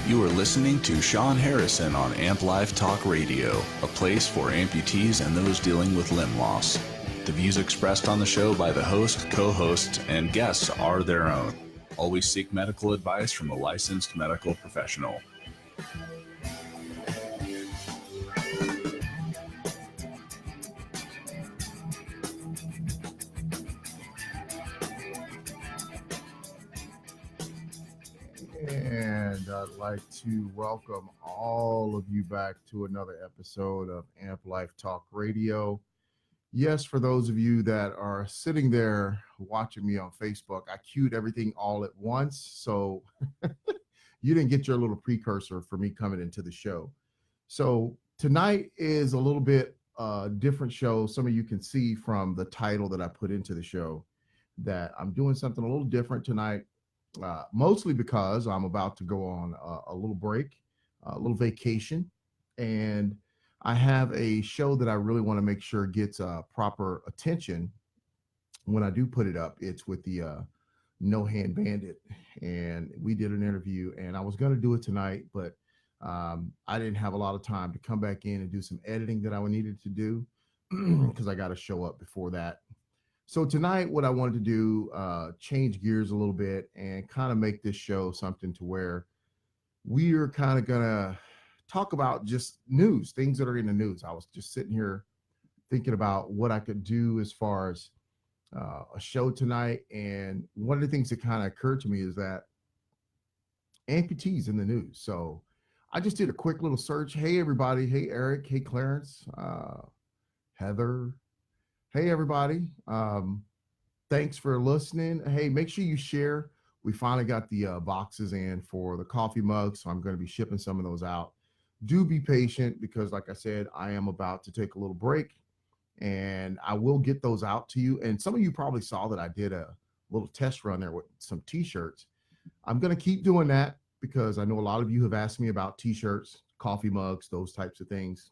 You are listening to Sean Harrison on Amp Life Talk Radio, a place for amputees and those dealing with limb loss. The views expressed on the show by the host, co-hosts, and guests are their own. Always seek medical advice from a licensed medical professional. And I'd like to welcome all of you back to another episode of Amp Life Talk Radio. Yes, for those of you that are sitting there watching me on Facebook, I queued everything all at once. So you didn't get your little precursor for me coming into the show. So tonight is a little bit different show. Some of you can see from the title that I put into the show that I'm doing something a little different tonight. Mostly because I'm about to go on a little break, a little vacation, and I have a show that I really want to make sure gets proper attention when I do put it up. It's with the No Hand Bandit, and we did an interview, and I was going to do it tonight, but I didn't have a lot of time to come back in and do some editing that I needed to do because I got to show up before that. So tonight, what I wanted to do, change gears a little bit and kind of make this show something to where we're kind of going to talk about just news, things that are in the news. I was just sitting here thinking about what I could do as far as a show tonight. And one of the things that kind of occurred to me is that amputees in the news. So I just did a quick little search. Hey, everybody. Hey, Eric. Hey, Clarence. Heather. Hey, everybody. Thanks for listening. Hey, make sure you share. We finally got the boxes in for the coffee mugs, so I'm going to be shipping some of those out. Do be patient because, like I said, I am about to take a little break, and I will get those out to you. And some of you probably saw that I did a little test run there with some T-shirts. I'm going to keep doing that because I know a lot of you have asked me about T-shirts, coffee mugs, those types of things.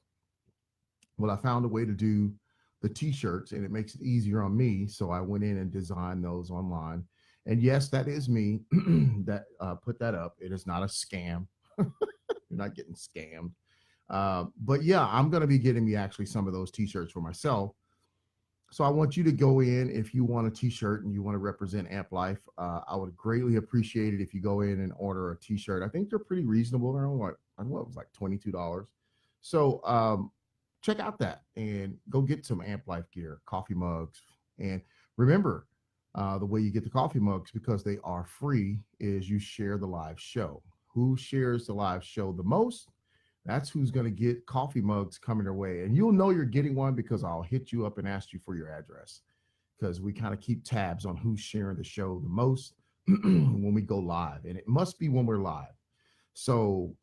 Well, I found a way to do the T-shirts and it makes it easier on me. So I went in and designed those online. And yes, that is me that put that up. It is not a scam. You're not getting scammed. But yeah, I'm going to be getting me actually some of those T-shirts for myself. So I want you to go in if you want a T-shirt and you want to represent Amp Life. I would greatly appreciate it if you go in and order a T-shirt. I think they're pretty reasonable. They're only like, I know it was like $22. So check out that and go get some Amp Life gear, coffee mugs. And remember, the way you get the coffee mugs, because they are free, is you share the live show. Who shares the live show the most? That's who's going to get coffee mugs coming their way. And you'll know you're getting one because I'll hit you up and ask you for your address because we kind of keep tabs on who's sharing the show the most when we go live. And it must be when we're live. So,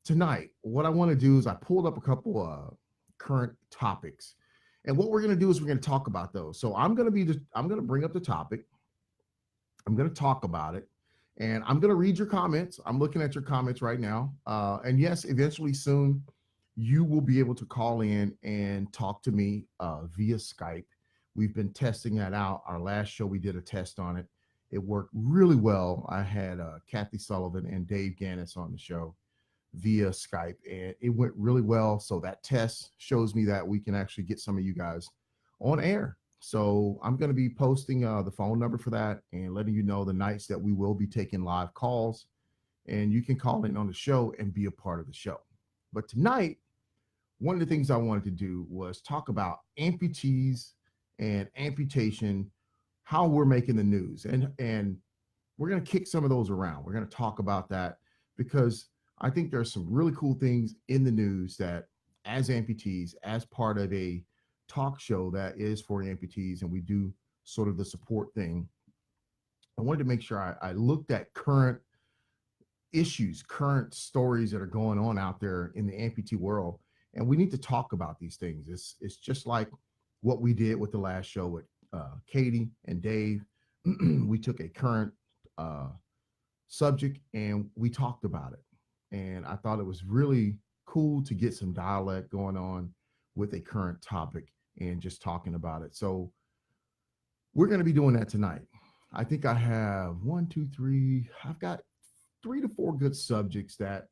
tonight, what I want to do is I pulled up a couple current topics, and what we're going to do is we're going to talk about those. So I'm going to bring up the topic. I'm going to talk about it, and I'm going to read your comments. I'm looking at your comments right now. And yes, eventually soon you will be able to call in and talk to me via Skype. We've been testing that out. Our last show, we did a test on it. It worked really well. I had Kathy Sullivan and Dave Gannis on the show via Skype, and it went really well. So that test shows me that we can actually get some of you guys on air. So I'm going to be posting the phone number for that and letting you know the nights that we will be taking live calls, and you can call in on the show and be a part of the show. But tonight, one of the things I wanted to do was talk about amputees and amputation, how we're making the news, and we're going to kick some of those around. We're going to talk about that because I think there's some really cool things in the news that as amputees, as part of a talk show that is for amputees, and we do sort of the support thing, I wanted to make sure I looked at current issues, current stories that are going on out there in the amputee world. And we need to talk about these things. It's just like what we did with the last show with Katie and Dave. We took a current subject and we talked about it. And I thought it was really cool to get some dialect going on with a current topic and just talking about it. So we're going to be doing that tonight. I think I have 1, 2, 3. I've got three to four good subjects that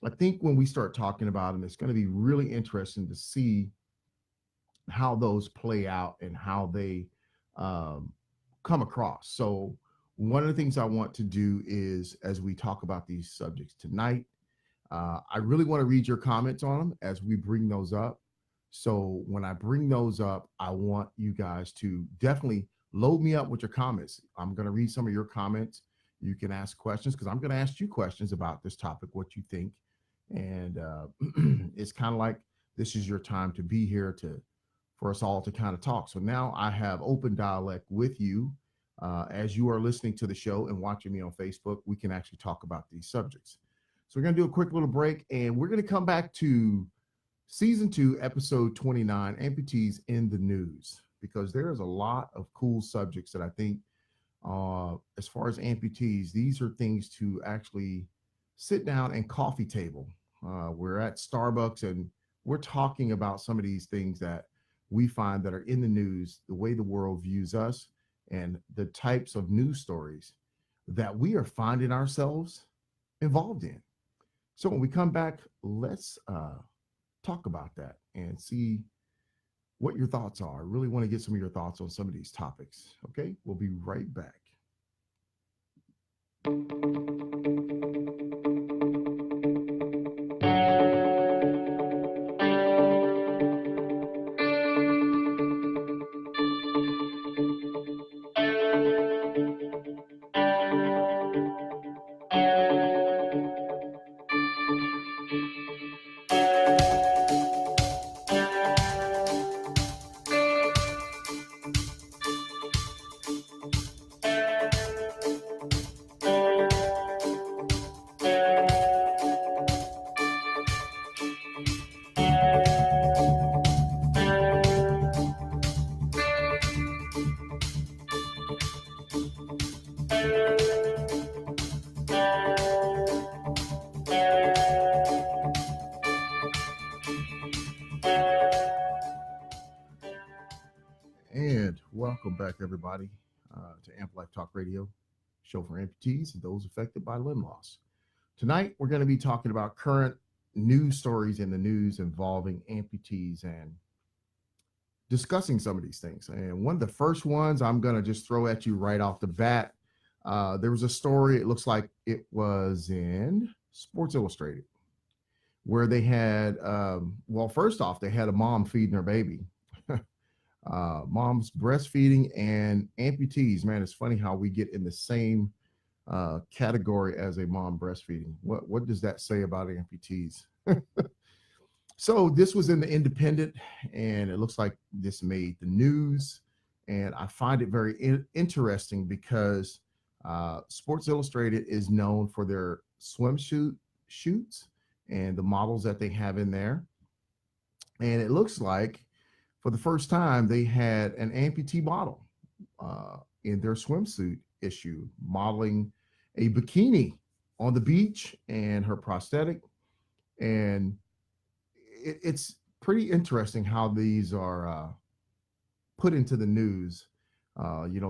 I think when we start talking about them, it's going to be really interesting to see how those play out and how they um, come across. So, one of the things I want to do is, as we talk about these subjects tonight, I really want to read your comments on them as we bring those up. So, when I bring those up, I want you guys to definitely load me up with your comments. I'm going to read some of your comments. You can ask questions because I'm going to ask you questions about this topic, what you think. And it's kind of like this is your time to be here to for us all to kind of talk. So now I have open dialect with you. As you are listening to the show and watching me on Facebook, we can actually talk about these subjects. So we're going to do a quick little break and we're going to come back to season 2, episode 29, Amputees in the News, because there is a lot of cool subjects that I think, as far as amputees, these are things to actually sit down and coffee table. We're at Starbucks and we're talking about some of these things that we find that are in the news, the way the world views us, and the types of news stories that we are finding ourselves involved in. So when we come back, let's talk about that and see what your thoughts are. I really want to get some of your thoughts on some of these topics. Okay, we'll be right back. And welcome back, everybody, to Amp Life Talk Radio, show for amputees and those affected by limb loss. Tonight, we're going to be talking about current news stories in the news involving amputees and discussing some of these things. And one of the first ones I'm going to just throw at you right off the bat. There was a story, it looks like it was in Sports Illustrated, where they had, well, first off, they had a mom feeding her baby. Mom's breastfeeding and amputees. Man, it's funny how we get in the same category as a mom breastfeeding. What does that say about amputees? So this was in the Independent, and it looks like this made the news. And I find it very interesting because Sports Illustrated is known for their swimsuit shoots and the models that they have in there. And it looks like for the first time, they had an amputee model in their swimsuit issue, modeling a bikini on the beach and her prosthetic. And it's pretty interesting how these are put into the news.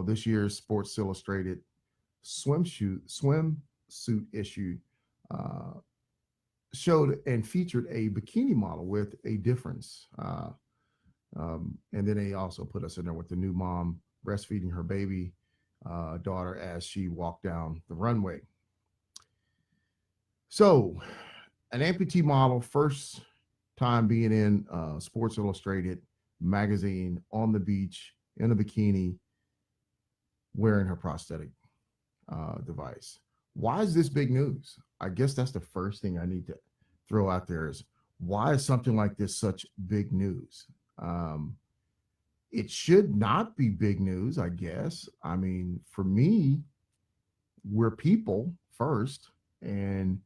This year's Sports Illustrated swimsuit issue showed and featured a bikini model with a difference. And then they also put us in there with the new mom breastfeeding her baby daughter as she walked down the runway. So, an amputee model, first time being in Sports Illustrated magazine on the beach in a bikini, wearing her prosthetic device. Why is this big news? I guess that's the first thing I need to throw out there is why is something like this such big news? It should not be big news, I guess. I mean, for me, we're people first, and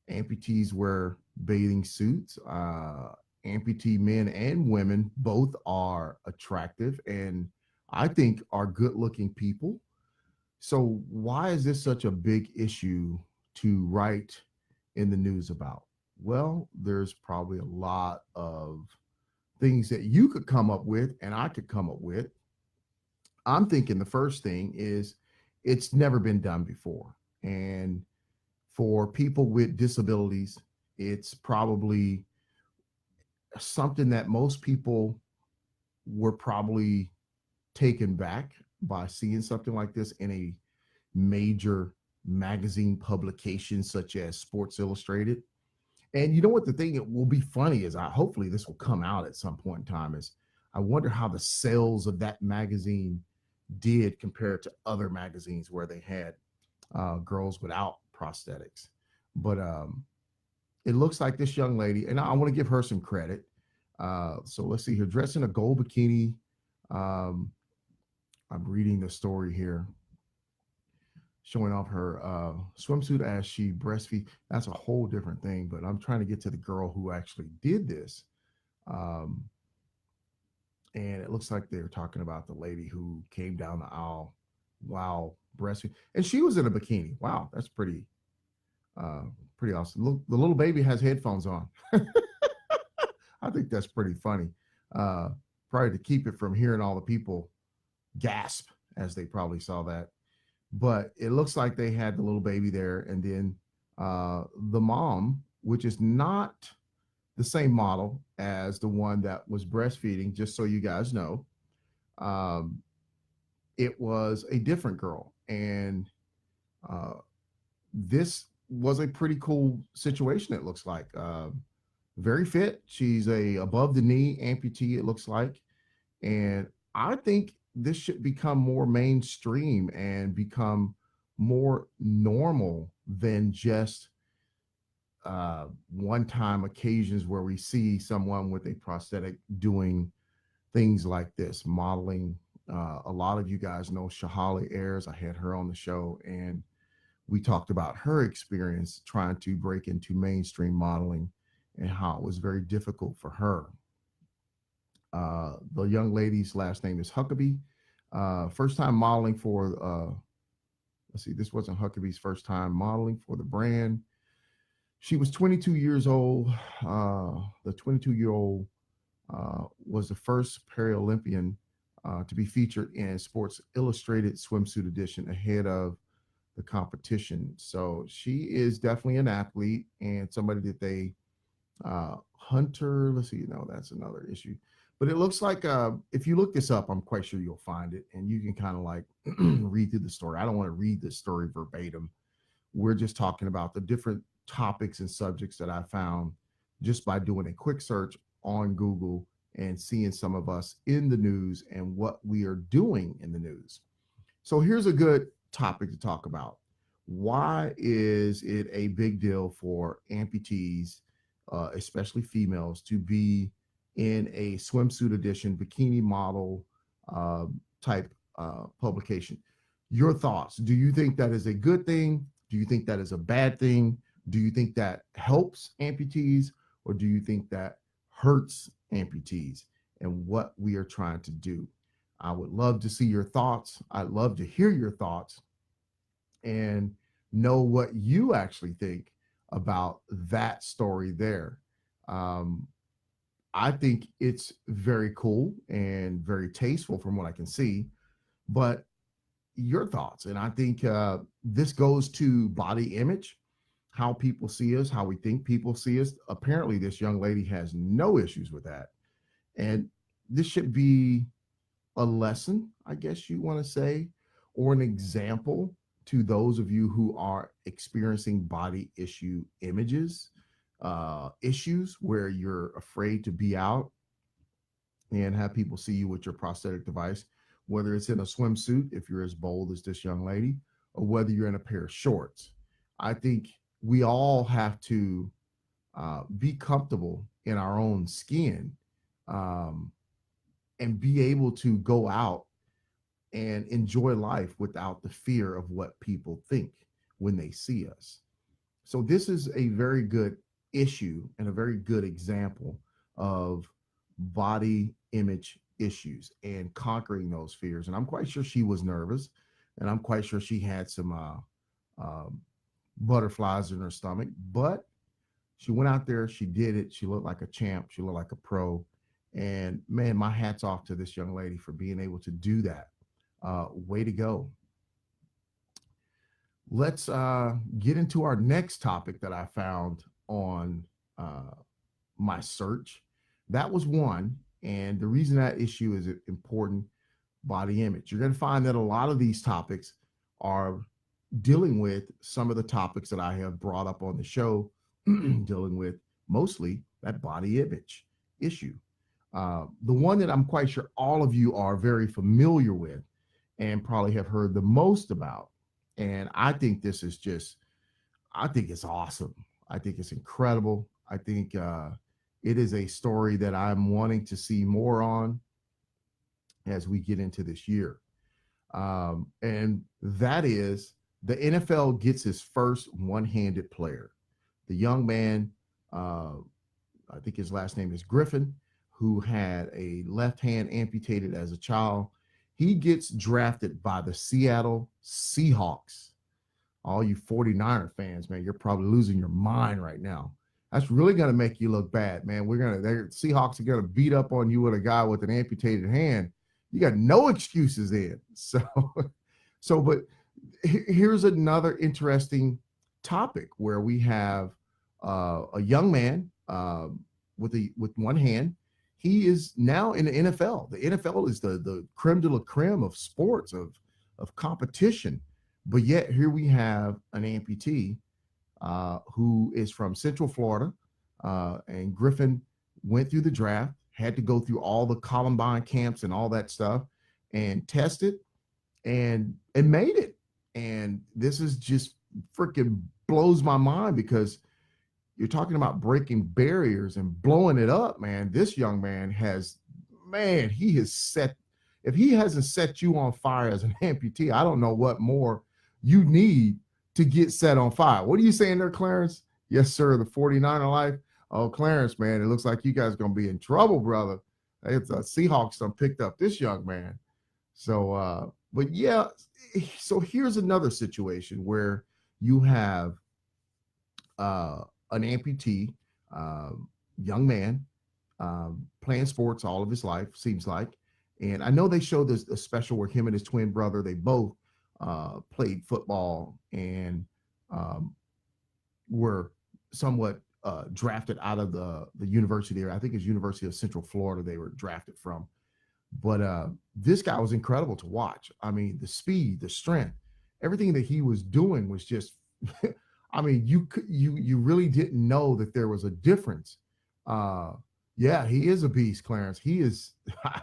amputees wear bathing suits. Amputee men and women both are attractive and I think are good looking people. So why is this such a big issue to write in the news about? Well, there's probably a lot of things that you could come up with and I could come up with. I'm thinking the first thing is it's never been done before. And For people with disabilities, it's probably something that most people were probably taken back by seeing something like this in a major magazine publication such as Sports Illustrated. And you know what, the thing that will be funny is, I hopefully this will come out at some point in time, is I wonder how the sales of that magazine did compared to other magazines where they had girls without prosthetics. But it looks like this young lady, and I want to give her some credit. So let's see here, dressed in a gold bikini. Um, I'm reading the story here, showing off her swimsuit as she breastfeeds. That's a whole different thing, but I'm trying to get to the girl who actually did this. Um, and it looks like they're talking about the lady who came down the aisle while breastfeeding, and she was in a bikini. Wow, that's uh, pretty awesome. Look, the little baby has headphones on. I think that's pretty funny. Uh, Probably to keep it from hearing all the people gasp as they probably saw that. But it looks like they had the little baby there, and then the mom, which is not the same model as the one that was breastfeeding, just so you guys know. Um, it was a different girl, and uh, this was a pretty cool situation. It looks like very fit. She's a above the knee amputee. It looks like, and I think this should become more mainstream and become more normal than just one-time occasions where we see someone with a prosthetic doing things like this, modeling. A lot of you guys know Shahali Ayers. I had her on the show, and we talked about her experience trying to break into mainstream modeling and how it was very difficult for her. The young lady's last name is Huckabee. First time modeling for, let's see, this wasn't Huckabee's first time modeling for the brand. She was 22 years old. The 22-year-old was the first Paralympian to be featured in Sports Illustrated swimsuit edition ahead of the competition. So she is definitely an athlete and somebody that they Hunter. Let's see, no, that's another issue. But it looks like if you look this up, I'm quite sure you'll find it, and you can kind of like read through the story. I don't want to read the story verbatim. We're just talking about the different topics and subjects that I found just by doing a quick search on Google and seeing some of us in the news and what we are doing in the news. So here's a good topic to talk about. Why is it a big deal for amputees, especially females, to be in a swimsuit edition, bikini model uh, type publication? Your thoughts. Do you think that is a good thing? Do you think that is a bad thing? Do you think that helps amputees, or do you think that hurts amputees, and what we are trying to do? I would love to see your thoughts. I'd love to hear your thoughts and know what you actually think about that story there. Um, I think it's very cool and very tasteful from what I can see, but your thoughts. And I think this goes to body image, how people see us, how we think people see us. Apparently, this young lady has no issues with that. And this should be a lesson, I guess you want to say, or an example to those of you who are experiencing body issue images, issues where you're afraid to be out and have people see you with your prosthetic device, whether it's in a swimsuit, if you're as bold as this young lady, or whether you're in a pair of shorts. I think we all have to be comfortable in our own skin, um, and be able to go out and enjoy life without the fear of what people think when they see us. So this is a very good issue and a very good example of body image issues and conquering those fears. And I'm quite sure she was nervous, and I'm quite sure she had some butterflies in her stomach, but she went out there, she did it. She looked like a champ. She looked like a pro. And man, my hat's off to this young lady for being able to do that. Way to go. let's get into our next topic that I found on uh, my search. That was one. And the reason that issue is important, body image. You're going to find that a lot of these topics are dealing with some of the topics that I have brought up on the show, dealing with mostly that body image issue. The one that I'm quite sure all of you are very familiar with and probably have heard the most about. And I think this is just, I think it's awesome. I think it's incredible. I think it is a story that I'm wanting to see more on as we get into this year. And that is the NFL gets his first one handed player. The young man, uh, I think his last name is Griffin, who had a left hand amputated as a child. He gets drafted by the Seattle Seahawks. All you 49er fans, man, you're probably losing your mind right now. That's really going to make you look bad, man. The Seahawks are going to beat up on you with a guy with an amputated hand. You got no excuses then. But here's another interesting topic where we have a young man with one hand. He is now in the NFL. The NFL is the creme de la creme of sports, of competition. But yet here we have an amputee who is from Central Florida. And Griffin went through the draft, had to go through all the Columbine camps and all that stuff and tested and made it. And this is just freaking blows my mind because you're talking about breaking barriers and blowing it up, man. This young man he has set, if he hasn't set you on fire as an amputee, I don't know what more you need to get set on fire. What are you saying there, Clarence? Yes, sir. The 49er life. Oh, Clarence, man, it looks like you guys are going to be in trouble, brother. It's Seahawks done picked up this young man. So, but yeah, so here's another situation where you have an amputee, young man, playing sports all of his life, seems like. And I know they showed this a special where him and his twin brother, they both played football and were somewhat drafted out of the university, or I think it's University of Central Florida they were drafted from. But this guy was incredible to watch. I mean, the speed, the strength, everything that he was doing was just, I mean, you really didn't know that there was a difference. Yeah, he is a beast, Clarence. He is,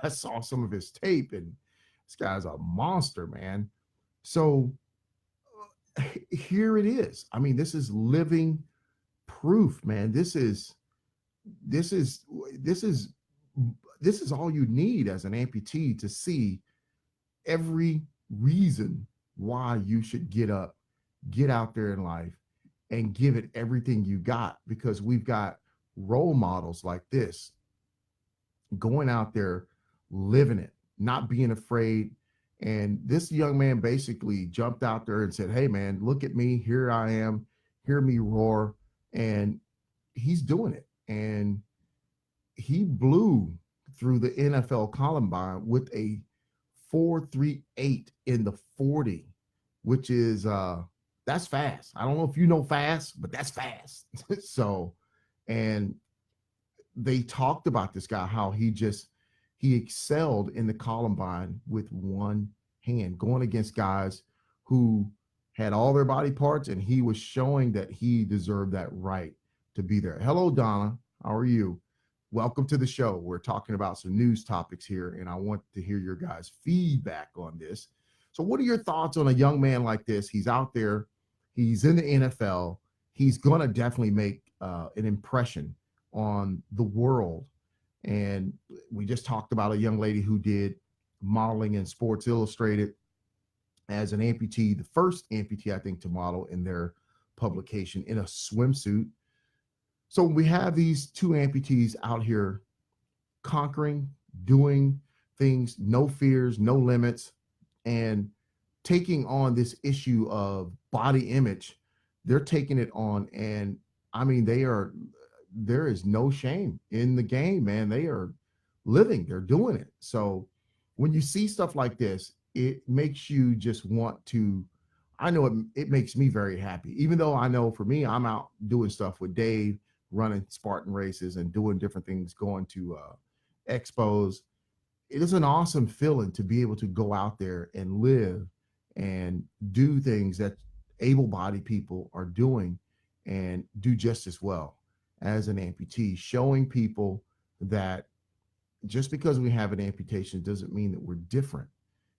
I saw some of his tape and this guy's a monster, man. So here it is. I mean, this is living proof, man. This is this is this is this is all you need as an amputee to see every reason why you should get up, get out there in life and give it everything you got, because we've got role models like this going out there living it, not being afraid. And this young man basically jumped out there and said, hey man, look at me, here I am, hear me roar. And he's doing it. And he blew through the NFL Combine with a 4.38 in the 40, which is that's fast. I don't know if you know fast, but that's fast. So, and they talked about this guy, how he excelled in the Columbine with one hand, going against guys who had all their body parts, and he was showing that he deserved that right to be there. Hello, Donna. How are you? Welcome to the show. We're talking about some news topics here, and I want to hear your guys' feedback on this. So what are your thoughts on a young man like this? He's out there. He's in the NFL. He's going to definitely make an impression on the world. And we just talked about a young lady who did modeling in Sports Illustrated as an amputee, the first amputee, I think, to model in their publication in a swimsuit. So we have these two amputees out here conquering, doing things, no fears, no limits, and taking on this issue of body image. They're taking it on, and I mean, there is no shame in the game, man. They are living, they're doing it. So when you see stuff like this, it makes you just want to, I know it makes me very happy. Even though I know for me, I'm out doing stuff with Dave, running Spartan races and doing different things, going to expos. It is an awesome feeling to be able to go out there and live and do things that able-bodied people are doing and do just as well as an amputee, showing people that just because we have an amputation doesn't mean that we're different.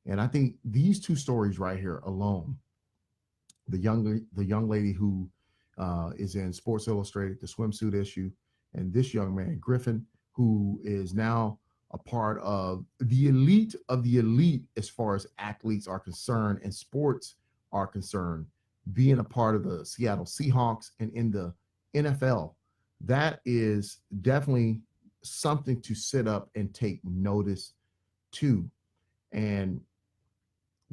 And I think these two stories right here alone, the young lady who is in Sports Illustrated, the swimsuit issue, and this young man Griffin, who is now a part of the elite as far as athletes are concerned and sports are concerned, being a part of the Seattle Seahawks and in the NFL. That is definitely something to sit up and take notice to. And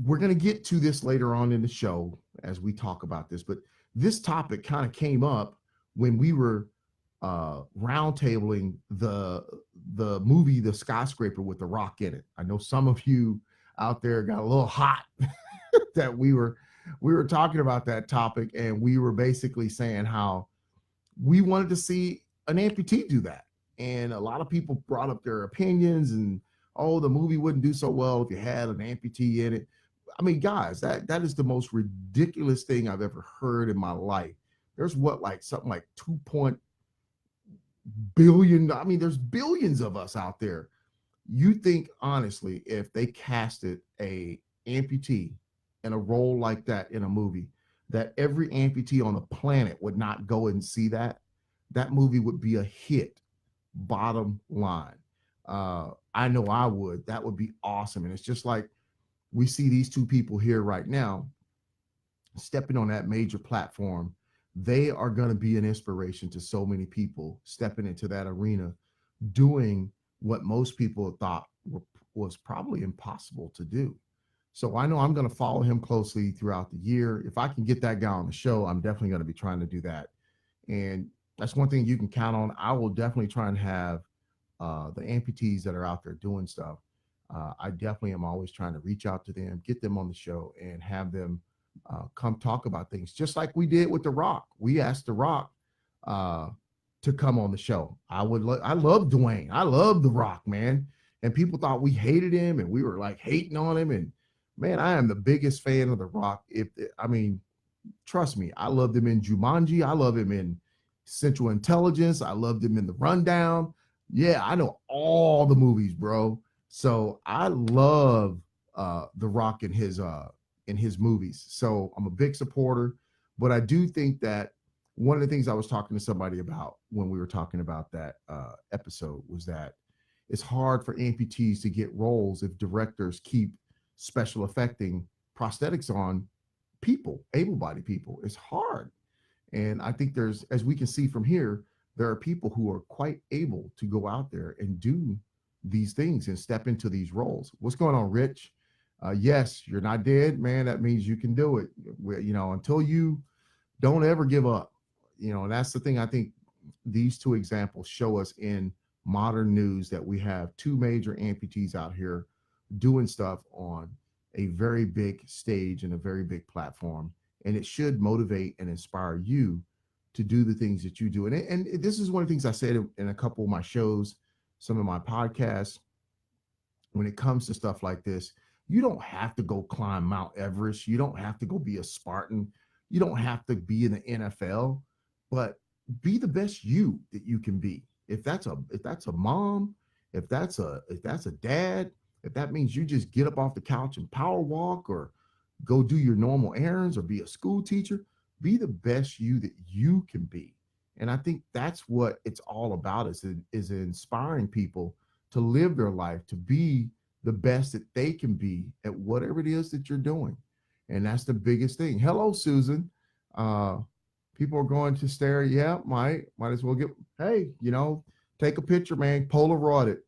we're going to get to this later on in the show as we talk about this, but this topic kind of came up when we were roundtabling the movie The Skyscraper with The Rock in it. I know some of you out there got a little hot that we were talking about that topic, and we were basically saying how we wanted to see an amputee do that. And a lot of people brought up their opinions and, oh, the movie wouldn't do so well if you had an amputee in it. I mean, guys, that is the most ridiculous thing I've ever heard in my life. There's something like 2 billion. I mean, there's billions of us out there. You think honestly, if they casted a amputee in a role like that in a movie, that every amputee on the planet would not go and see that movie would be a hit, bottom line. I know I would. That would be awesome. And it's just like we see these two people here right now stepping on that major platform. They are going to be an inspiration to so many people stepping into that arena, doing what most people thought was probably impossible to do. So I know I'm going to follow him closely throughout the year. If I can get that guy on the show, I'm definitely going to be trying to do that. And that's one thing you can count on. I will definitely try and have the amputees that are out there doing stuff. I definitely am always trying to reach out to them, get them on the show, and have them come talk about things, just like we did with The Rock. We asked The Rock to come on the show. I love Dwayne. I love The Rock, man. And people thought we hated him and we were like hating on him. And man, I am the biggest fan of The Rock. Trust me, I loved him in Jumanji. I love him in Central Intelligence. I loved him in The Rundown. Yeah, I know all the movies, bro. So I love The Rock in his movies. So I'm a big supporter, but I do think that one of the things I was talking to somebody about when we were talking about that episode was that it's hard for amputees to get roles if directors keep special effecting prosthetics on people, able-bodied people. It's hard. And I think as we can see from here, there are people who are quite able to go out there and do these things and step into these roles. What's going on, Rich? Yes, you're not dead, man. That means you can do it. Until you don't ever give up. And that's the thing I think these two examples show us in modern news, that we have two major amputees out here doing stuff on a very big stage and a very big platform. And it should motivate and inspire you to do the things that you do. And this is one of the things I said in a couple of my shows, some of my podcasts. When it comes to stuff like this, you don't have to go climb Mount Everest. You don't have to go be a Spartan. You don't have to be in the NFL, but be the best you that you can be. If that's a mom, if that's a dad, if that means you just get up off the couch and power walk or go do your normal errands or be a school teacher, be the best you that you can be. And I think that's what it's all about, is inspiring people to live their life, to be the best that they can be at whatever it is that you're doing. And that's the biggest thing. Hello, Susan. People are going to stare. Yeah, might as well hey, take a picture, man. Polaroid it.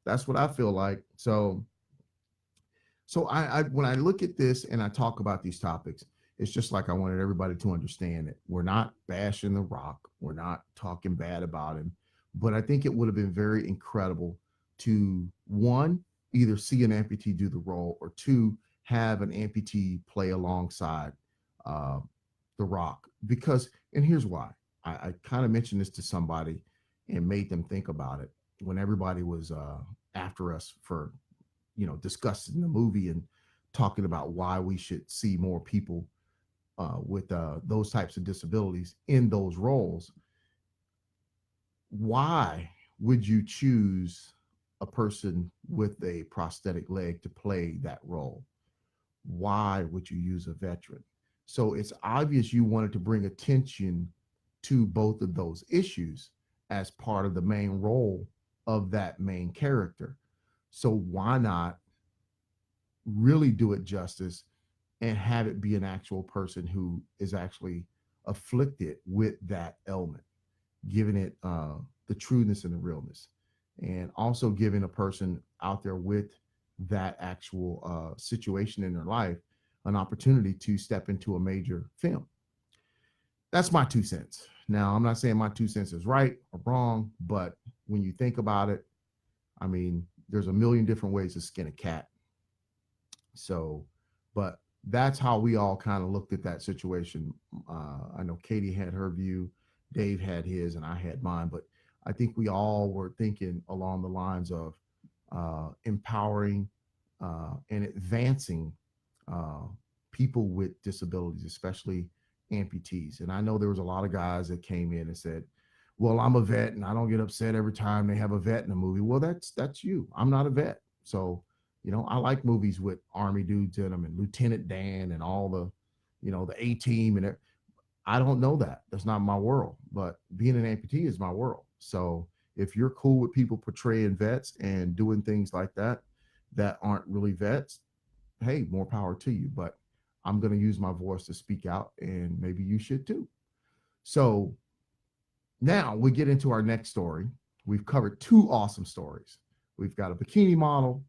That's what I feel like. So I when I look at this and I talk about these topics, it's just like I wanted everybody to understand it. We're not bashing The Rock. We're not talking bad about him. But I think it would have been very incredible to, one, either see an amputee do the role, or two, have an amputee play alongside uh, The Rock, because, and here's why. I kind of mentioned this to somebody and made them think about it when everybody was after us for, discussing the movie and talking about why we should see more people with those types of disabilities in those roles. Why would you choose a person with a prosthetic leg to play that role? Why would you use a veteran? So it's obvious you wanted to bring attention to both of those issues as part of the main role of that main character. So why not really do it justice and have it be an actual person who is actually afflicted with that ailment, giving it the trueness and the realness, and also giving a person out there with that actual situation in their life an opportunity to step into a major film. That's my 2 cents. Now, I'm not saying my 2 cents is right or wrong, but when you think about it, I mean, there's a million different ways to skin a cat. So, but that's how we all kind of looked at that situation. I know Katie had her view, Dave had his, and I had mine, but I think we all were thinking along the lines of empowering and advancing uh, people with disabilities, especially amputees. And I know there was a lot of guys that came in and said, "Well, I'm a vet, and I don't get upset every time they have a vet in a movie." Well, that's you. I'm not a vet, so I like movies with army dudes in them and Lieutenant Dan and all the, the A team and it. I don't know that. That's not my world. But being an amputee is my world. So if you're cool with people portraying vets and doing things like that aren't really vets, hey, more power to you. But I'm going to use my voice to speak out, and maybe you should too. So now we get into our next story. We've covered two awesome stories. We've got a bikini model.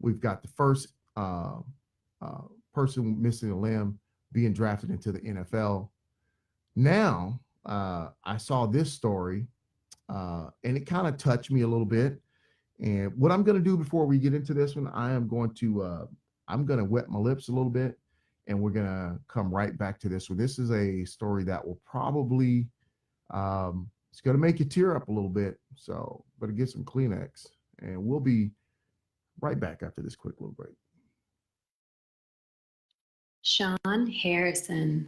We've got the first uh, person missing a limb being drafted into the NFL. Now, I saw this story, and it kind of touched me a little bit. And what I'm going to do before we get into this one, I'm going to wet my lips a little bit, and we're going to come right back to this one. This is a story that will probably it's going to make you tear up a little bit. So, better get some Kleenex, and we'll be right back after this quick little break. Sean Harrison.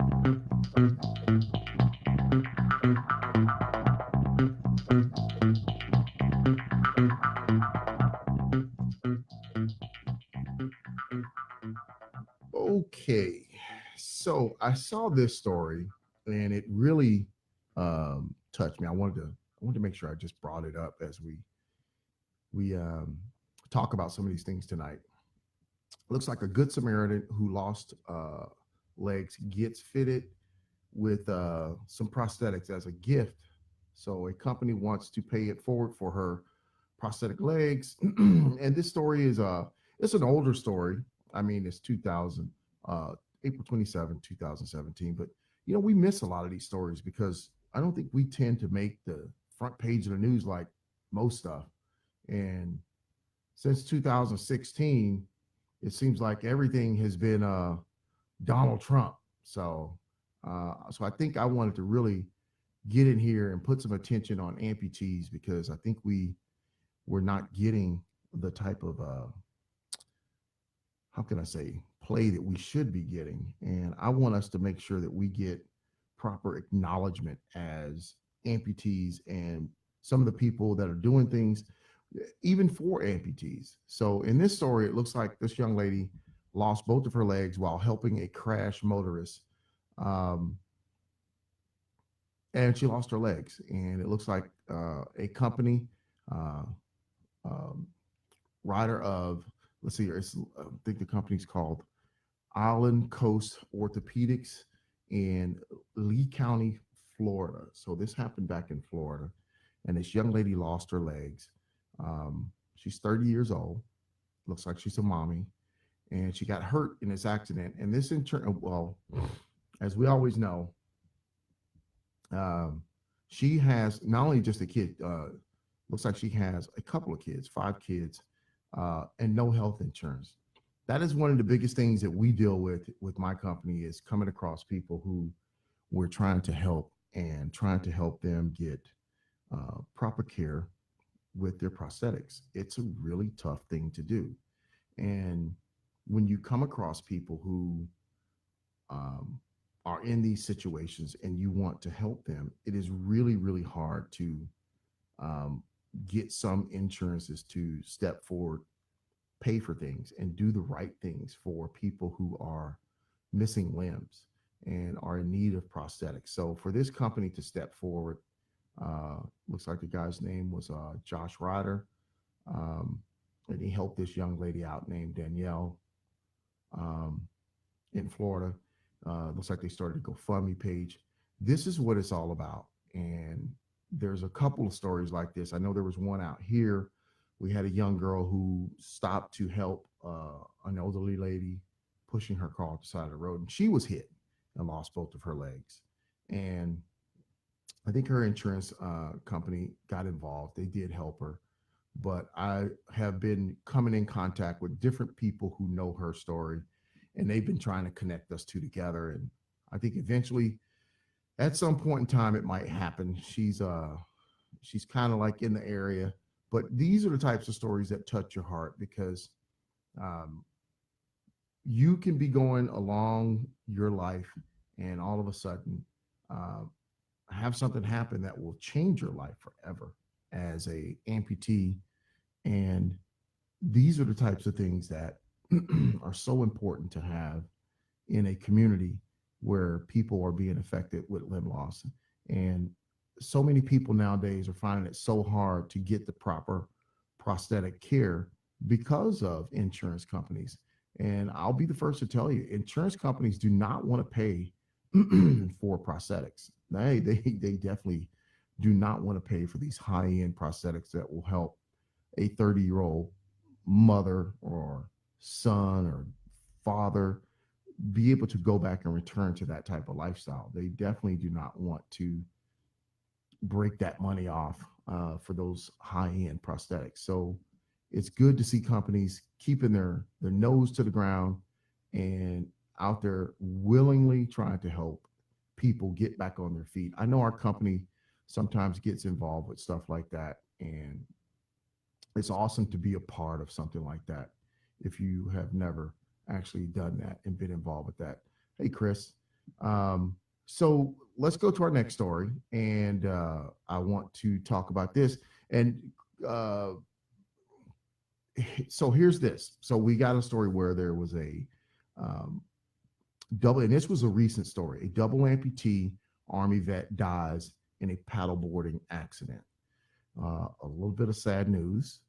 Okay, so I saw this story, and it really touched me. I wanted to make sure I just brought it up as we talk about some of these things tonight. Looks like a good Samaritan who lost legs gets fitted with some prosthetics as a gift. So a company wants to pay it forward for her prosthetic legs. And this story is it's an older story. I mean, it's 2000, April 27, 2017. But we miss a lot of these stories because I don't think we tend to make the front page of the news like most stuff. And since 2016, it seems like everything has been Donald Trump. So I think I wanted to really get in here and put some attention on amputees because I think we're not getting the type of how can I say play that we should be getting, and I want us to make sure that we get proper acknowledgement as amputees and some of the people that are doing things even for amputees. So in this story, it looks like this young lady lost both of her legs while helping a crash motorist. Um, and she lost her legs. And it looks like a company, uh, um, rider of, let's see, I think the company's called Island Coast Orthopedics in Lee County, Florida. So this happened back in Florida. And this young lady lost her legs. She's 30 years old. Looks like she's a mommy. And she got hurt in this accident. And this in turn, well, as we always know, she has not only just a kid, looks like she has a couple of kids, 5 kids, and no health insurance. that is one of the biggest things that we deal with my company is coming across people who we're trying to help and trying to help them get proper care with their prosthetics. It's a really tough thing to do. And when you come across people who um, are in these situations and you want to help them, it is really, really hard to um, get some insurances to step forward, pay for things, and do the right things for people who are missing limbs and are in need of prosthetics. So for this company to step forward, looks like the guy's name was Josh Ryder, um, and he helped this young lady out named Danielle um, in Florida. Looks like they started a GoFundMe page. This is what it's all about. And there's a couple of stories like this. I know there was one out here. We had a young girl who stopped to help an elderly lady pushing her car off the side of the road, and she was hit and lost both of her legs. And I think her insurance company got involved. They did help her, but I have been coming in contact with different people who know her story, and they've been trying to connect us two together. And I think eventually, at some point in time, it might happen. She's kind of like in the area, but these are the types of stories that touch your heart because um, you can be going along your life, and all of a sudden. Uh, have something happen that will change your life forever as a amputee. And these are the types of things that are so important to have in a community where people are being affected with limb loss. And so many people nowadays are finding it so hard to get the proper prosthetic care because of insurance companies. And I'll be the first to tell you, insurance companies do not want to pay for prosthetics. They definitely do not want to pay for these high end prosthetics that will help a 30-year-old mother or son or father be able to go back and return to that type of lifestyle. They definitely do not want to break that money off for those high end prosthetics. So it's good to see companies keeping their nose to the ground and out there willingly trying to help people get back on their feet. I know our company sometimes gets involved with stuff like that, and it's awesome to be a part of something like that if you have never actually done that and been involved with that. Hey, Chris. So let's go to our next story, and I want to talk about this. And uh, so here's this. So we got a story where there was a um, double, and this was a recent story. A double amputee Army vet dies in a paddleboarding accident. A little bit of sad news.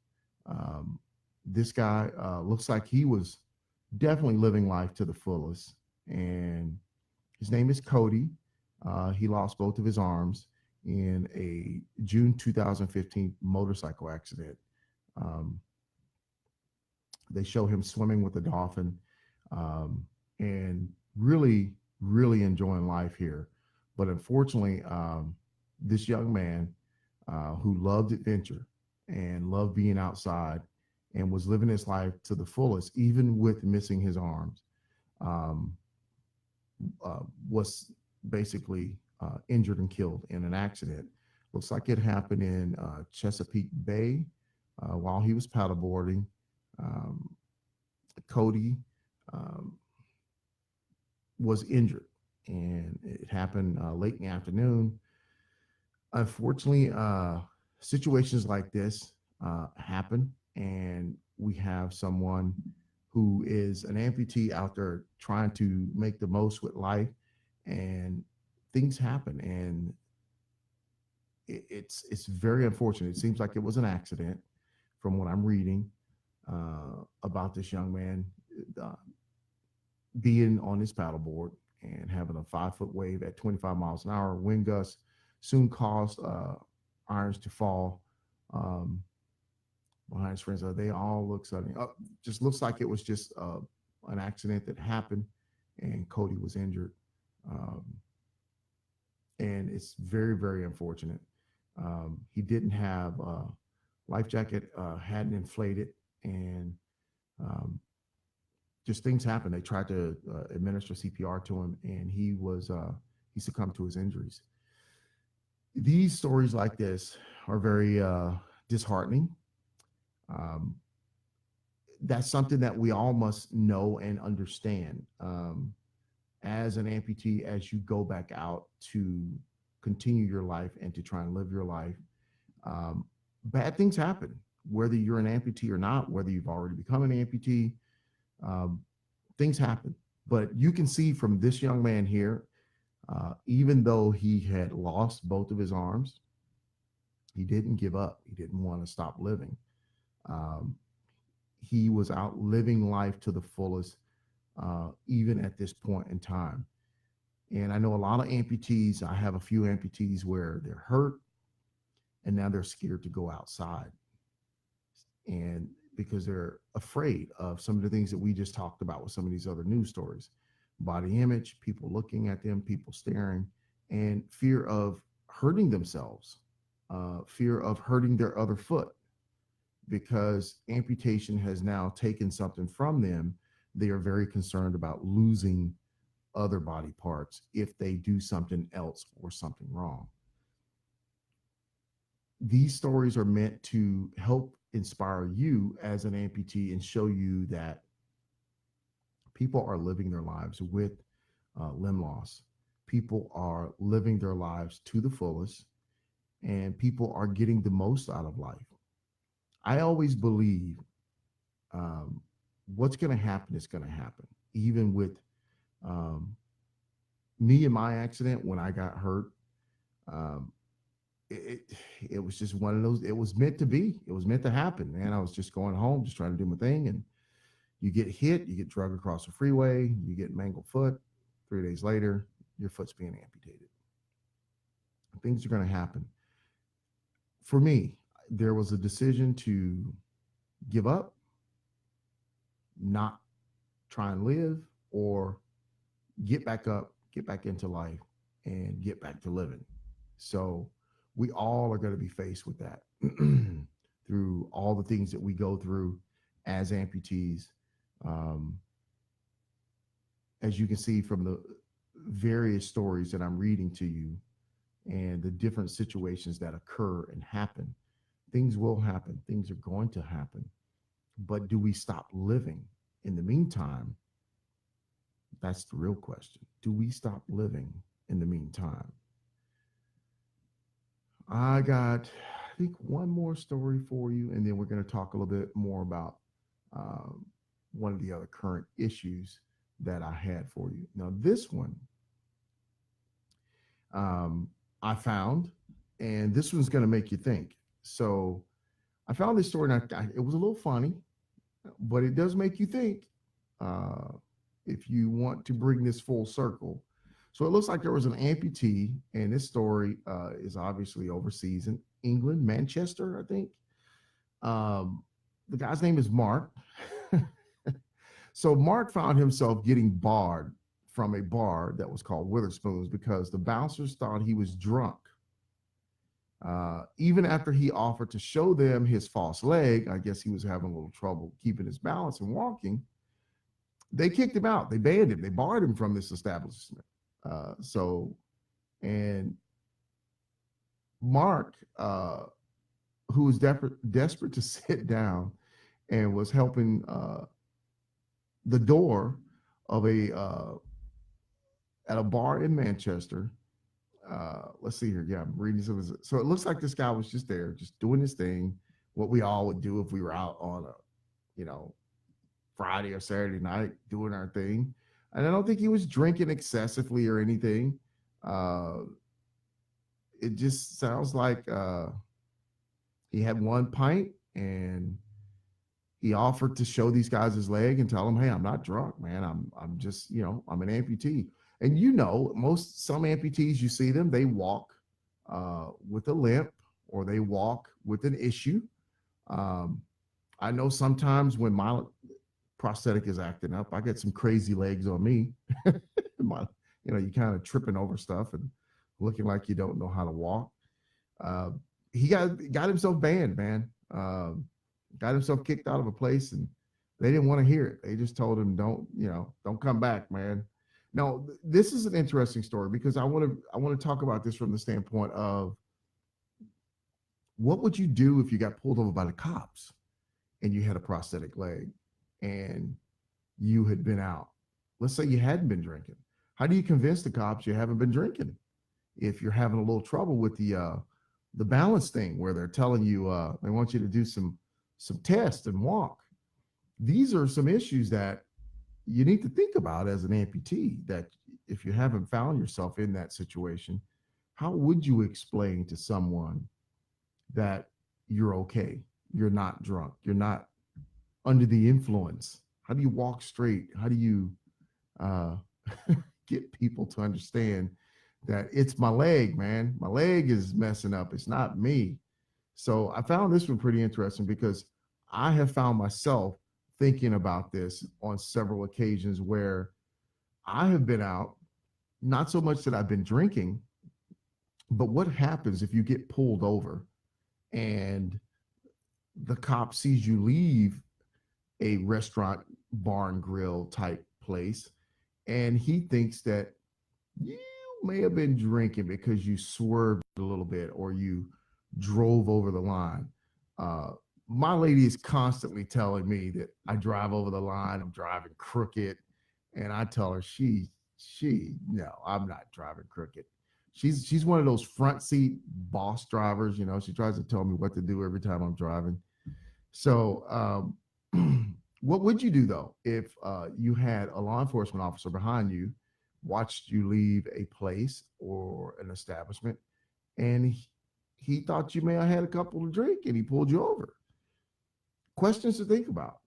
Um, this guy looks like he was definitely living life to the fullest, and his name is Cody. He lost both of his arms in a June 2015 motorcycle accident. Um, they show him swimming with a dolphin, um, and really, really enjoying life here. But unfortunately, this young man who loved adventure and loved being outside and was living his life to the fullest, even with missing his arms, um, was basically injured and killed in an accident. Looks like it happened in Chesapeake Bay while he was paddleboarding. Um, Cody um, was injured, and it happened late in the afternoon. Unfortunately, situations like this happen, and we have someone who is an amputee out there trying to make the most with life, and things happen, and it's very unfortunate. It seems like it was an accident, from what I'm reading about this young man uh, being on his paddleboard and having a 5 foot wave at 25 miles an hour. Wind gusts soon caused irons to fall behind his friends. They all look suddenly just looks like it was just an accident that happened, and Cody was injured. Um, and it's very, very unfortunate. He didn't have life jacket, hadn't inflated, and um, just things happened. They tried to administer CPR to him, and he succumbed to his injuries. These stories like this are very disheartening. Um, that's something that we all must know and understand. As an amputee, as you go back out to continue your life and to try and live your life, um, bad things happen, whether you're an amputee or not, whether you've already become an amputee. Um, Things happen. But you can see from this young man here, even though he had lost both of his arms, he didn't give up. He didn't want to stop living. Um, he was out living life to the fullest, even at this point in time. And I know a lot of amputees. I have a few amputees where they're hurt and now they're scared to go outside. And because they're afraid of some of the things that we just talked about with some of these other news stories, body image, people looking at them, people staring, and fear of hurting themselves, fear of hurting their other foot, because amputation has now taken something from them. They are very concerned about losing other body parts if they do something else or something wrong. These stories are meant to help inspire you as an amputee and show you that people are living their lives with limb loss. People are living their lives to the fullest, and people are getting the most out of life. I always believe what's going to happen is going to happen. Even with me and my accident when I got hurt, um, it was just one of those. It was meant to be. It was meant to happen, man. I was just going home, just trying to do my thing, and you get hit, you get dragged across the freeway, you get mangled foot. 3 days later, your foot's being amputated. Things are going to happen. For me, there was a decision to give up, not try and live, or get back up, get back into life, and get back to living. So we all are going to be faced with that through all the things that we go through as amputees. As you can see from the various stories that I'm reading to you and the different situations that occur and happen, things will happen. Things are going to happen. But do we stop living in the meantime? That's the real question. Do we stop living in the meantime? I got, I think, one more story for you, and then we're going to talk a little bit more about one of the other current issues that I had for you. Now, this one I found, and this one's going to make you think. So I found this story, and it was a little funny, but it does make you think if you want to bring this full circle. So it looks like there was an amputee, and this story is obviously overseas in England, Manchester, I think. The guy's name is Mark. So Mark found himself getting barred from a bar that was called Witherspoon's because the bouncers thought he was drunk. Even after he offered to show them his false leg, I guess he was having a little trouble keeping his balance and walking. They kicked him out. They banned him. They barred him from this establishment. And Mark, who was desperate to sit down and was helping the door of at a bar in Manchester. Let's see here. Yeah, I'm reading some of this. So it looks like this guy was just there, just doing his thing, what we all would do if we were out on a, Friday or Saturday night doing our thing. And I don't think he was drinking excessively or anything. It just sounds like he had one pint and he offered to show these guys his leg and tell them, "Hey, I'm not drunk, man. I'm just, I'm an amputee." And some amputees, you see them, they walk with a limp or they walk with an issue. I know sometimes when my prosthetic is acting up, I get some crazy legs on me. You kind of tripping over stuff and looking like you don't know how to walk. He got himself banned, man. Got himself kicked out of a place, and They didn't want to hear it. They just told him, don't come back, man. Now, this is an interesting story because I want to talk about this from the standpoint of what would you do if you got pulled over by the cops and you had a prosthetic leg and you had been out? Let's say you hadn't been drinking. How do you convince the cops you haven't been drinking if you're having a little trouble with the balance thing where they're telling you they want you to do some tests and walk? These are some issues that you need to think about as an amputee, that if you haven't found yourself in that situation, how would you explain to someone that you're okay, you're not drunk, you're not under the influence? How do you walk straight? How do you uh, get people to understand that it's my leg, man? My leg is messing up. It's not me. So I found this one pretty interesting because I have found myself thinking about this on several occasions where I have been out, not so much that I've been drinking, but what happens if you get pulled over and the cop sees you leave a restaurant, bar and grill type place, and he thinks that you may have been drinking because you swerved a little bit or you drove over the line. Uh, my lady is constantly telling me that I drive over the line, I'm driving crooked, and I tell her no, I'm not driving crooked. She's one of those front seat boss drivers. She tries to tell me what to do every time I'm driving. So, what would you do though if you had a law enforcement officer behind you, watched you leave a place or an establishment, and he thought you may have had a couple to drink and he pulled you over? Questions to think about.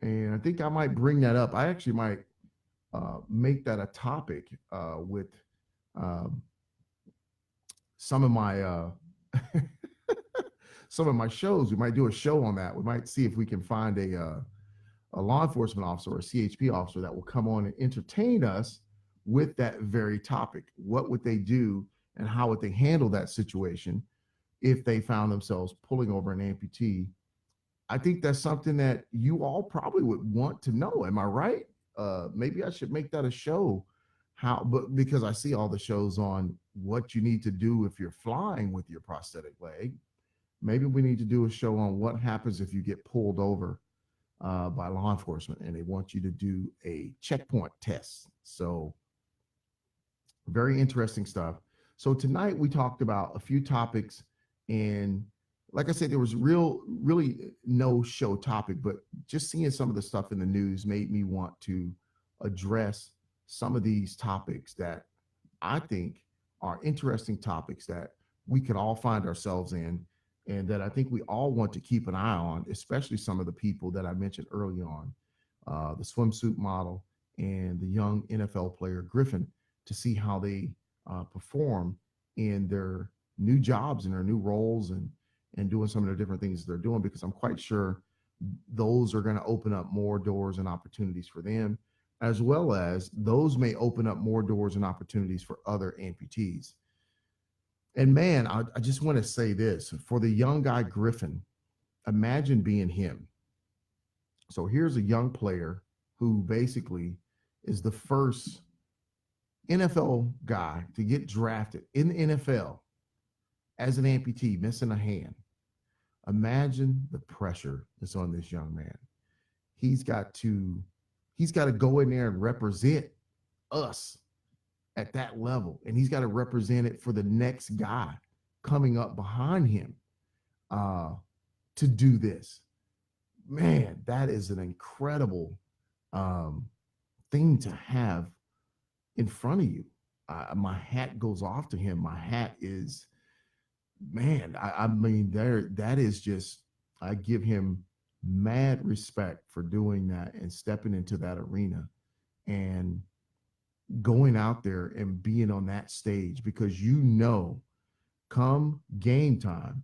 And I think I might bring that up. I actually might make that a topic with um, some of my some of my shows. We might do a show on that. We might see if we can find a law enforcement officer or a CHP officer that will come on and entertain us with that very topic. What would they do and how would they handle that situation if they found themselves pulling over an amputee? I think that's something that you all probably would want to know. Am I right? Maybe I should make that a show. But because I see all the shows on what you need to do if you're flying with your prosthetic leg, maybe we need to do a show on what happens if you get pulled over by law enforcement and they want you to do a checkpoint test. So very interesting stuff. So tonight we talked about a few topics, and like I said, there was really no show topic, but just seeing some of the stuff in the news made me want to address some of these topics that I think are interesting topics that we could all find ourselves in, and that I think we all want to keep an eye on, especially some of the people that I mentioned early on, the swimsuit model and the young NFL player Griffin, to see how they perform in their new jobs and their new roles, and doing some of the different things they're doing, because I'm quite sure those are going to open up more doors and opportunities for them, as well as those may open up more doors and opportunities for other amputees. And man, I just want to say this for the young guy, Griffin, imagine being him. So here's a young player who basically is the first NFL guy to get drafted in the NFL as an amputee, missing a hand. Imagine the pressure that's on this young man. He's got to go in there and represent us at that level, and he's got to represent it for the next guy coming up behind him to do this. Man, that is an incredible thing to have in front of you. My hat goes off to him. My hat is, man, I mean, that is just, I give him mad respect for doing that and stepping into that arena and going out there and being on that stage, because come game time,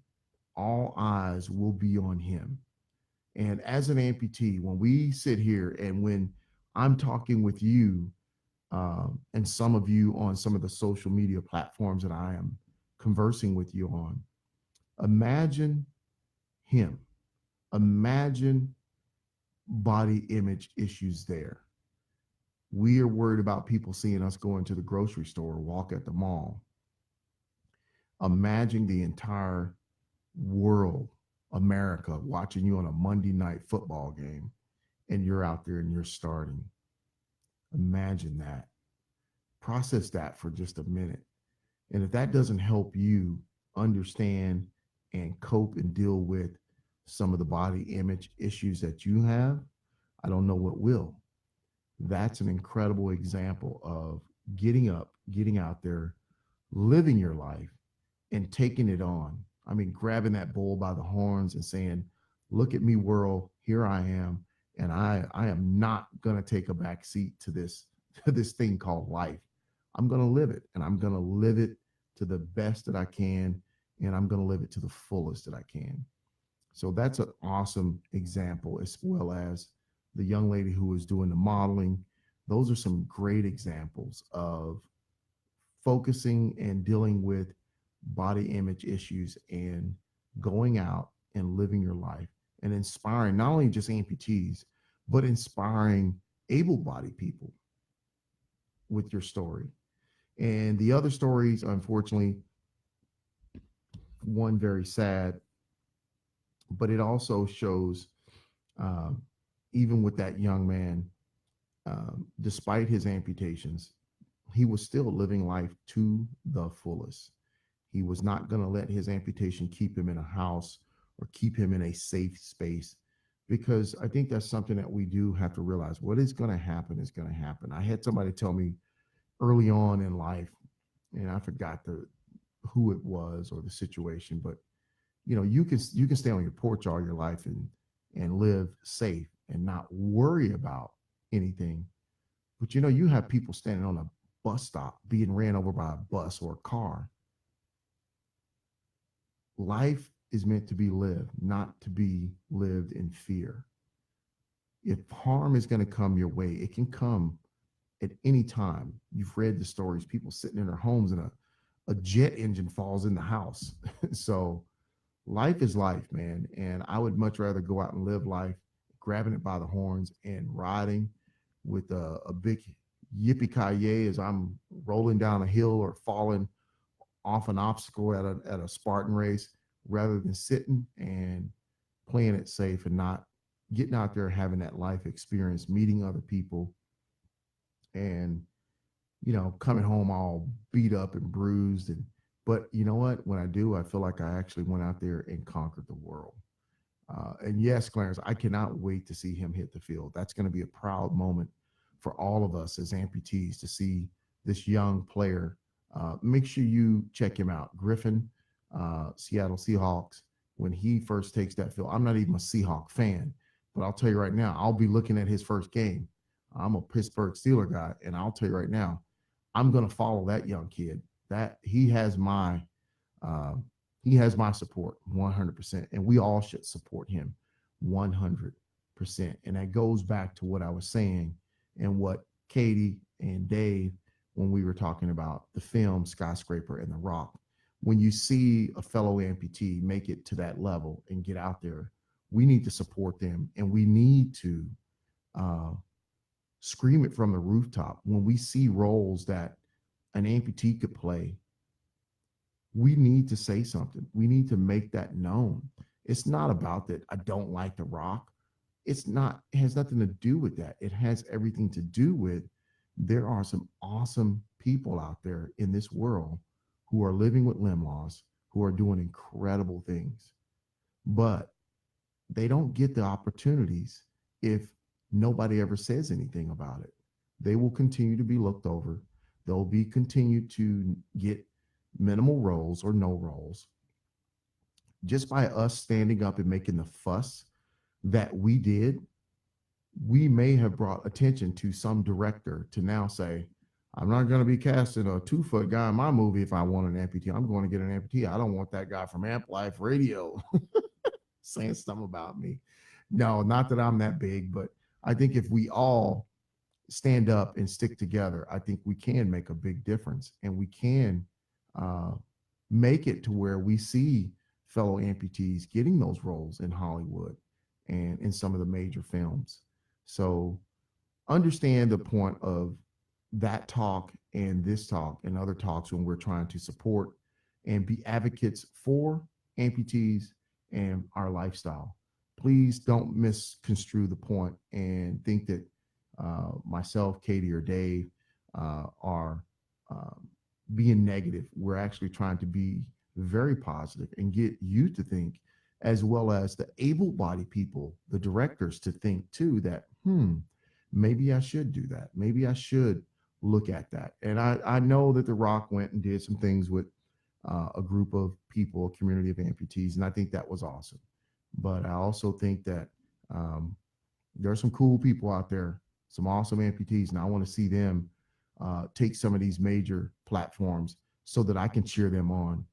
all eyes will be on him. And as an amputee, when we sit here and when I'm talking with you and some of you on some of the social media platforms that I am conversing with you on, imagine him. Imagine body image issues there. We are worried about people seeing us go into the grocery store or walk at the mall. Imagine the entire world, America, watching you on a Monday night football game and you're out there and you're starting. Imagine that. Process that for just a minute. And if that doesn't help you understand and cope and deal with some of the body image issues that you have, I don't know what will. That's an incredible example of getting up, getting out there, living your life, and taking it on. I mean, grabbing that bull by the horns and saying, look at me, world, here I am. And I am not going to take a back seat to this thing called life. I'm going to live it, and I'm going to live it to the best that I can. And I'm going to live it to the fullest that I can. So that's an awesome example, as well as the young lady who was doing the modeling. Those are some great examples of focusing and dealing with body image issues and going out and living your life and inspiring not only just amputees, but inspiring able-bodied people with your story. And the other stories, unfortunately, one very sad, but it also shows, even with that young man, despite his amputations, he was still living life to the fullest. He was not going to let his amputation keep him in a house or keep him in a safe space, because I think that's something that we do have to realize. What is going to happen is going to happen. I had somebody tell me early on in life, and I forgot who it was or the situation, but you can stay on your porch all your life and live safe and not worry about anything. But you have people standing on a bus stop being ran over by a bus or a car. Life is meant to be lived, not to be lived in fear. If harm is going to come your way, it can come at any time. You've read the stories, people sitting in their homes and a jet engine falls in the house. So life is life, man. And I would much rather go out and live life, grabbing it by the horns and riding with a big yippee-ki-yay as I'm rolling down a hill or falling off an obstacle at a Spartan race, rather than sitting and playing it safe and not getting out there, having that life experience, meeting other people, and coming home all beat up and bruised. But you know what? When I do, I feel like I actually went out there and conquered the world. And yes, Clarence, I cannot wait to see him hit the field. That's going to be a proud moment for all of us as amputees to see this young player. Make sure you check him out. Griffin, Seattle Seahawks, when he first takes that field. I'm not even a Seahawk fan, but I'll tell you right now, I'll be looking at his first game. I'm a Pittsburgh Steeler guy, and I'll tell you right now, I'm going to follow that young kid. That he has my support 100%, and we all should support him 100%. And that goes back to what I was saying and what Katie and Dave, when we were talking about the film Skyscraper and The Rock. When you see a fellow amputee make it to that level and get out there, we need to support them, and we need to scream it from the rooftop. When we see roles that an amputee could play, we need to say something. We need to make that known. It's not about that I don't like The Rock. It has nothing to do with that. It has everything to do with there are some awesome people out there in this world who are living with limb loss, who are doing incredible things, but they don't get the opportunities if nobody ever says anything about it. They will continue to be looked over. They'll be continued to get minimal roles or no roles. Just by us standing up and making the fuss that we did, we may have brought attention to some director to now say, I'm not going to be casting a 2-foot guy in my movie if I want an amputee. I'm going to get an amputee. I don't want that guy from Amp Life Radio saying something about me. No, not that I'm that big, but I think if we all stand up and stick together, I think we can make a big difference, and we can make it to where we see fellow amputees getting those roles in Hollywood and in some of the major films. So understand the point of that talk and this talk and other talks when we're trying to support and be advocates for amputees and our lifestyle. Please don't misconstrue the point and think that myself, Katie, or Dave are being negative. We're actually trying to be very positive and get you to think, as well as the able-bodied people, the directors, to think too that, maybe I should do that. Maybe I should look at that. And I know that The Rock went and did some things with a group of people, a community of amputees, and I think that was awesome. But I also think that there are some cool people out there, some awesome amputees, and I want to see them take some of these major platforms so that I can cheer them on,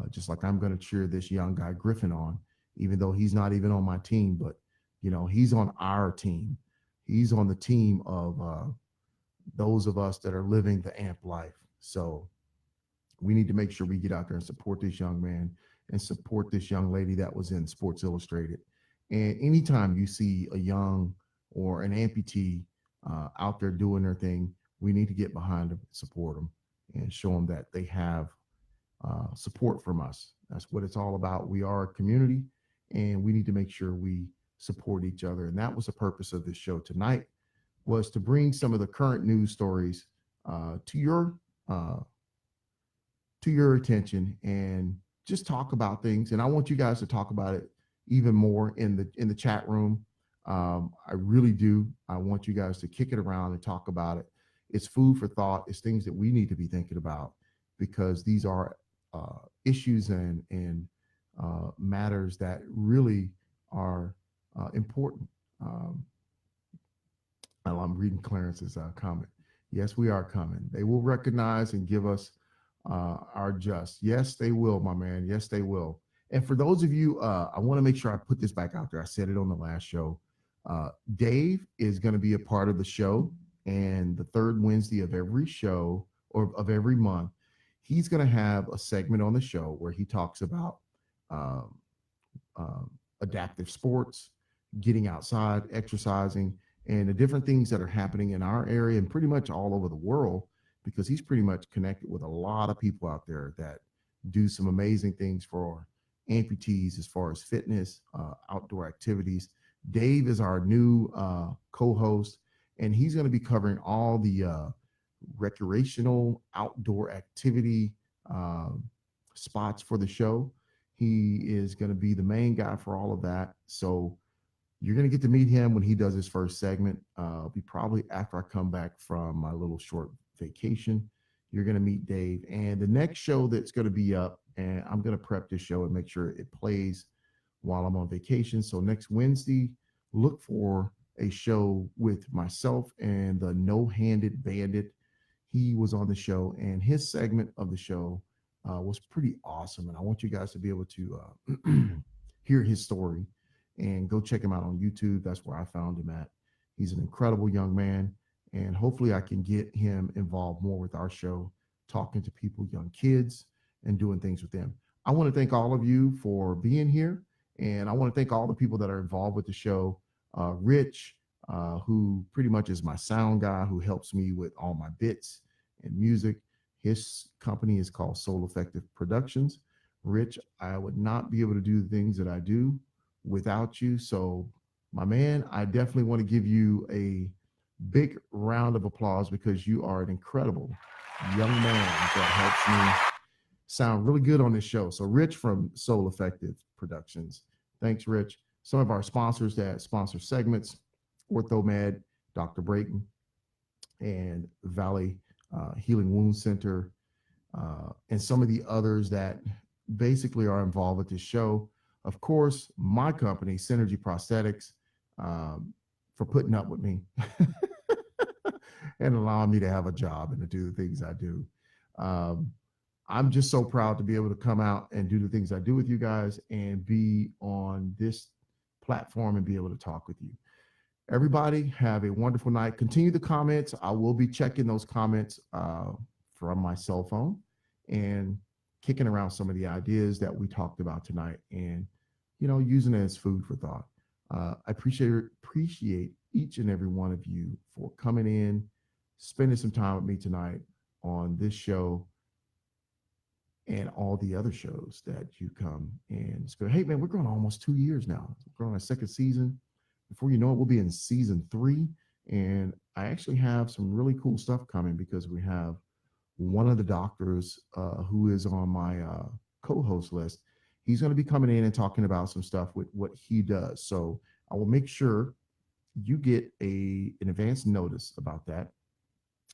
just like I'm going to cheer this young guy Griffin on, even though he's not even on my team, but he's on our team. He's on the team of those of us that are living the AMP life. So we need to make sure we get out there and support this young man and support this young lady that was in Sports Illustrated. And anytime you see a young or an amputee out there doing their thing, we need to get behind them, support them, and show them that they have support from us. That's what it's all about. We are a community, and we need to make sure we support each other. And that was the purpose of this show tonight, was to bring some of the current news stories to your attention and just talk about things. And I want you guys to talk about it even more in the chat room. I really do. I want you guys to kick it around and talk about it. It's food for thought. It's things that we need to be thinking about, because these are issues and matters that really are important. I'm reading Clarence's comment. Yes, we are coming. They will recognize and give us our just. Yes, they will, my man. Yes, they will. And for those of you, I want to make sure I put this back out there. I said it on the last show. Dave is going to be a part of the show, and the third Wednesday of every show, or of every month, he's going to have a segment on the show where he talks about adaptive sports, getting outside, exercising, and the different things that are happening in our area and pretty much all over the world, because he's pretty much connected with a lot of people out there that do some amazing things for amputees as far as fitness, outdoor activities. Dave is our new co-host, and he's going to be covering all the recreational outdoor activity spots for the show. He is going to be the main guy for all of that. So you're going to get to meet him when he does his first segment. It'll be probably after I come back from my little short vacation. You're going to meet Dave. And the next show that's going to be up, and I'm going to prep this show and make sure it plays while I'm on vacation. So next Wednesday, look for a show with myself and the No-Handed Bandit. He was on the show, and his segment of the show was pretty awesome. And I want you guys to be able to hear his story and go check him out on YouTube. That's where I found him at. He's an incredible young man, and hopefully I can get him involved more with our show, talking to people, young kids, and doing things with them. I want to thank all of you for being here, and I want to thank all the people that are involved with the show. Rich, who pretty much is my sound guy, who helps me with all my bits and music. His company is called Soul Effective Productions. Rich, I would not be able to do the things that I do without you. So, my man, I definitely want to give you a big round of applause, because you are an incredible young man that helps me sound really good on this show. So Rich from Soul Effective Productions. Thanks, Rich. Some of our sponsors that sponsor segments: OrthoMed, Dr. Brayton, and Valley Healing Wound Center, and some of the others that basically are involved with this show. Of course, my company, Synergy Prosthetics, for putting up with me and allowing me to have a job and to do the things I do. I'm just so proud to be able to come out and do the things I do with you guys and be on this platform and be able to talk with you. Everybody have a wonderful night. Continue the comments. I will be checking those comments from my cell phone and kicking around some of the ideas that we talked about tonight, and using it as food for thought. I appreciate each and every one of you for coming in, spending some time with me tonight on this show and all the other shows that you come and go. Hey man, we're going almost 2 years now. We're on our second season. Before you know it, we'll be in season 3. And I actually have some really cool stuff coming because we have one of the doctors who is on my co-host list. He's going to be coming in and talking about some stuff with what he does. So I will make sure you get an advance notice about that.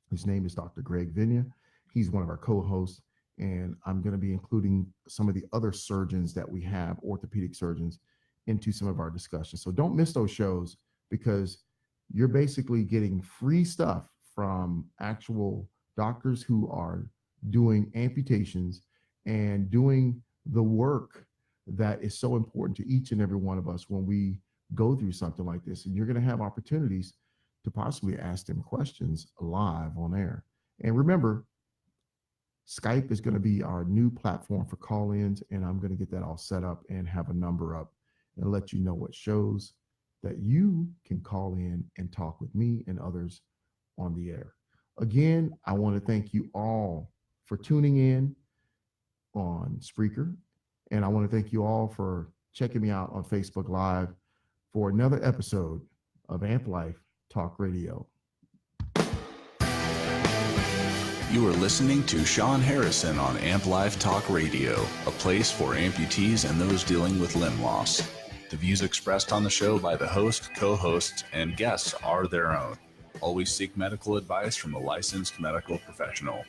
His name is Dr. Greg Vinia. He's one of our co-hosts, and I'm going to be including some of the other surgeons that we have, orthopedic surgeons, into some of our discussions. So don't miss those shows because you're basically getting free stuff from actual doctors who are doing amputations and doing the work that is so important to each and every one of us when we go through something like this. And you're going to have opportunities to possibly ask them questions live on air. And remember, Skype is going to be our new platform for call-ins, and I'm going to get that all set up and have a number up and let you know what shows that you can call in and talk with me and others on the air. Again, I want to thank you all for tuning in on Spreaker, and I want to thank you all for checking me out on Facebook Live for another episode of Amp Life Talk Radio. You are listening to Sean Harrison on Amp Life Talk Radio, a place for amputees and those dealing with limb loss. The views expressed on the show by the host, co-hosts, and guests are their own. Always seek medical advice from a licensed medical professional.